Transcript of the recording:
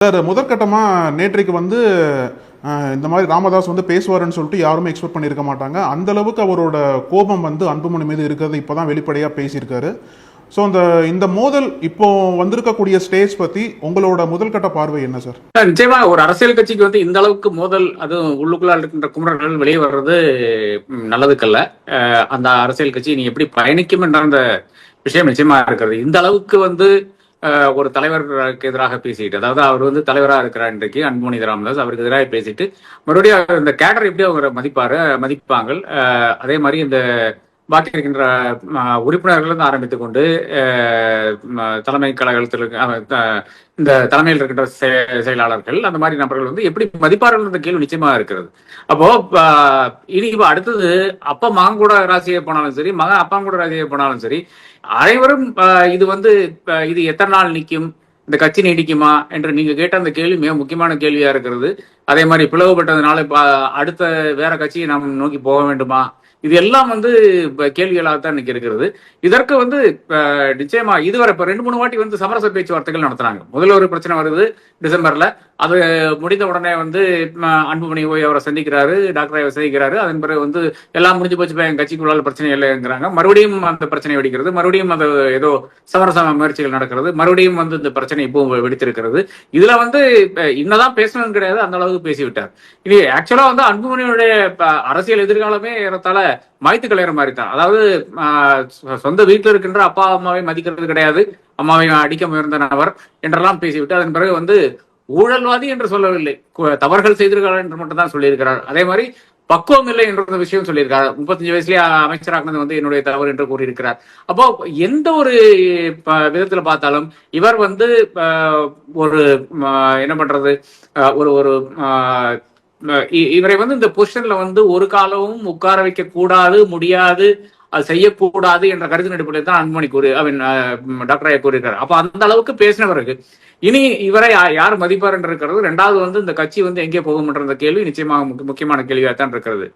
Sir, முதற்கட்டமா நேற்றைக்கு இந்த மாதிரி ராமதாஸ் பேசுவாருன்னு சொல்லிட்டு யாருமே எக்ஸ்பெக்ட் பண்ணியிருக்க மாட்டாங்க. அந்த அளவுக்கு அவரோட கோபம் அன்புமணி மீது இருக்கிறது இப்போதான் வெளிப்படையா பேசியிருக்காரு. ஸோ இந்த மோதல் இப்போ வந்திருக்கக்கூடிய ஸ்டேஜ் பத்தி உங்களோட முதல்கட்ட பார்வை என்ன சார்? நிச்சயமா ஒரு அரசியல் கட்சிக்கு இந்த அளவுக்கு மோதல், அதுவும் உள்ளுக்குள்ளால் இருக்கின்ற குமரர்கள் வெளியே வர்றது நல்லதுக்கல்ல. அந்த அரசியல் கட்சி நீ எப்படி பயணிக்கும் என்ற அந்த விஷயம் நிச்சயமா இருக்கிறது. இந்த அளவுக்கு ஒரு தலைவருக்கு எதிராக பேசிட்டு, அதாவது அவர் தலைவராக இருக்கிறார் இன்றைக்கு அன்புமணி ராமதாஸ், அவருக்கு எதிராக பேசிட்டு மறுபடியும் இந்த கேடர் எப்படி அவங்க மதிப்பாங்க. அதே மாதிரி இந்த பாக்கி இருக்கின்ற உறுப்பினர்கள் ஆரம்பித்துக் கொண்டு தலைமை கழகத்தில் இந்த தலைமையில் இருக்கின்ற செயலாளர்கள், அந்த மாதிரி நபர்கள் எப்படி மதிப்பார்கள் என்ற கேள்வி நிச்சயமா இருக்கிறது. அப்போ இனி அடுத்தது அப்பா மகன் கூட ராசியை போனாலும் சரி, மகன் அப்பா கூட ராசியை போனாலும் சரி, அனைவரும் இது எத்தனை நாள் நிற்கும், இந்த கட்சி நீடிக்குமா என்று நீங்க கேட்ட அந்த கேள்வி மிக முக்கியமான கேள்வியா இருக்கிறது. அதே மாதிரி பிளவுபட்டதுனால அடுத்த வேற கட்சியை நாம் நோக்கி போக வேண்டுமா, இது எல்லாம் கேள்விகளாகத்தான் இன்னைக்கு இருக்கிறது. இதற்கு நிச்சயமா இதுவரை இப்ப 2-3 வாட்டி சமரச பேச்சுவார்த்தைகள் நடத்துறாங்க. முதல்ல ஒரு பிரச்சனை வருது டிசம்பர்ல, அது முடிந்த உடனே அன்புமணி போய் அவரை சந்திக்கிறாரு, டாக்டரை சந்திக்கிறாரு. அதன் பிறகு எல்லாம் முடிஞ்சு போச்சு, என் கட்சிக்குள்ளால் பிரச்சனை இல்லைங்கிறாங்க. மறுபடியும் அந்த பிரச்சனை வெடிக்கிறது, மறுபடியும் அது ஏதோ சமரச முயற்சிகள் நடக்கிறது, மறுபடியும் இந்த பிரச்சனை இப்போ வெடித்திருக்கிறது. இதுல இன்னதான் பேசணும்னு கிடையாது, அந்த அளவுக்கு பேசிவிட்டார். இது ஆக்சுவலா அன்புமணியுடைய அரசியல் எதிர்காலமே ஏறத்தால மாய்த்து கலையிற மாதிரி தான். அதாவது சொந்த வீட்டில் இருக்கின்ற அப்பா அம்மாவை மதிக்கிறது கிடையாது, அம்மாவை அடிக்க முயன்ற நபர் என்றெல்லாம் பேசிவிட்டு அதன் பிறகு ஊழல்வாதி என்று சொல்லவில்லை, தவறுகள் செய்திருக்கிறார் என்று மட்டும் தான் சொல்லியிருக்கிறார். அதே மாதிரி பக்குவம் இல்லை என்ற விஷயம் சொல்லியிருக்காரு. 35 வயசுலயே அமைச்சரானது என்னுடைய தவறு என்று கூறியிருக்கிறார். அப்போ எந்த ஒரு விதத்துல பார்த்தாலும் இவர் ஒரு என்ன பண்றது, ஒரு இவரை இந்த பொசிஷன்ல ஒரு காலமும் உட்கார வைக்க கூடாது, முடியாது, அது செய்யக்கூடாது என்ற கருத்தின் அடிப்படையில் தான் அன்புமணி டாக்டர் ஐயா கூறியிருக்காரு. அப்ப அந்த அளவுக்கு பேசின பிறகு இனி இவரை யார் மதிப்பார் என்று இருக்கிறது. ரெண்டாவது இந்த கட்சி எங்கே போகும் என்ற கேள்வி நிச்சயமாக முக்கியமான கேள்வியாக தான் இருக்கிறது.